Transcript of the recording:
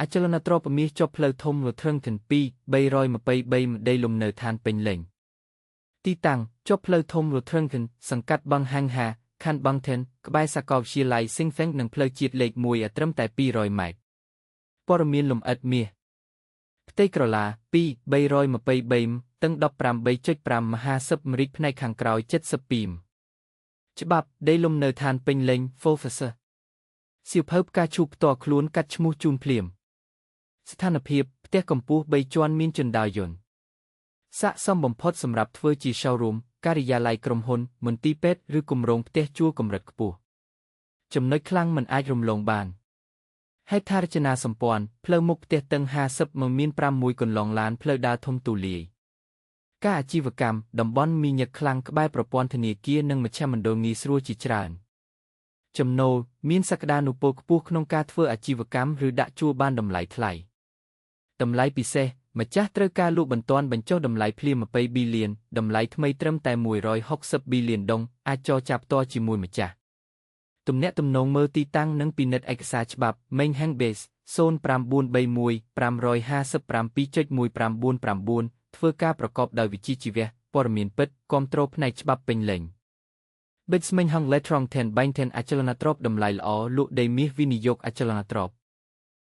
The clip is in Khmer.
អចលនទ្រព្យមាសជាប់ផ្លូវធំរថឹងទាំងពីរ323ដីលំនៅឋានពេញលេញទីតាំងជាប់ផ្លូវធំរថឹងទាំងសង្កាត់បឹងហាងហាខណ្ឌបឹងថេនក្បែរសាកលវិទ្យាល័យស៊ីងហ្វេងនិងផ្លូវជាតិលេខ1ត្រឹមតែ200ម៉ែត្រព័ត៌មានលម្អិតមាសផ្ទៃក្រឡា2 323តឹង 15.5 មហាសិបអាមេរិកផ្នែកខាងក្រោយ72ច្បាប់ដីលំនៅឋានពេញលេញ Fofasa សៀវភៅផ្កាឈូកផ្ទាល់ខ្លួនកាត់ឈ្មោះជូនភ្លាមស្ថានភាពផ្ទះកម្ពស់3ជាន់មានជណ្ដើរយន្តស័ក្តិសមបំផុតសម្រាប់ធ្វើជា showroom ការិយាល័យក្រុមហ៊ុនមន្ទីរពេទ្យឬគម្រោងផ្ទះជួលកម្រិតខ្ពស់ចំណុចខ្លាំងមិនអាចរំលងបានហេដ្ឋារចនាសម្ព័ន្ធផ្លូវមុខផ្ទះតឹង50មកមាន6កន្លងឡានផ្លូវដើរធំទូលាយការអាជីវកម្មតំបន់មីញឹកខ្លាំងក្បែរប្រព័ន្ធធនាគារនិងមជ្ឈមណ្ឌលងាយស្រួលជាច្រើនចំណូលមានសក្តានុពលខ្ពស់ក្នុងការធ្វើអាជីវកម្មឬដាក់ជួលបានតម្លៃថ្លៃតម្លៃពិសេសម្ចាស់ត្រូវការលក់បន្ទាន់បញ្ចុះតម្លៃភ្លាម20ប៊ីលានតម្លៃថ្មីត្រឹមតែ160ប៊ីលានដុងអាចចរចាផ្ទាល់ជាមួយម្ចាស់ទំនាក់ទំនងមើលទីតាំងនិងពិនិត្យឯកសារច្បាប់ Mainhang Base 0931 557.199 ធ្វើការប្រកបដោយវិជ្ជាជីវៈព័ត៌មានពិតគាំទ្រផ្នែកច្បាប់ពេញលេញ Bits Mainhang Letrong 10 Bain 10អចលនទ្រព្យតម្លៃល្អលក់ដីមាសវិនិយោគអចលនទ្រព្យ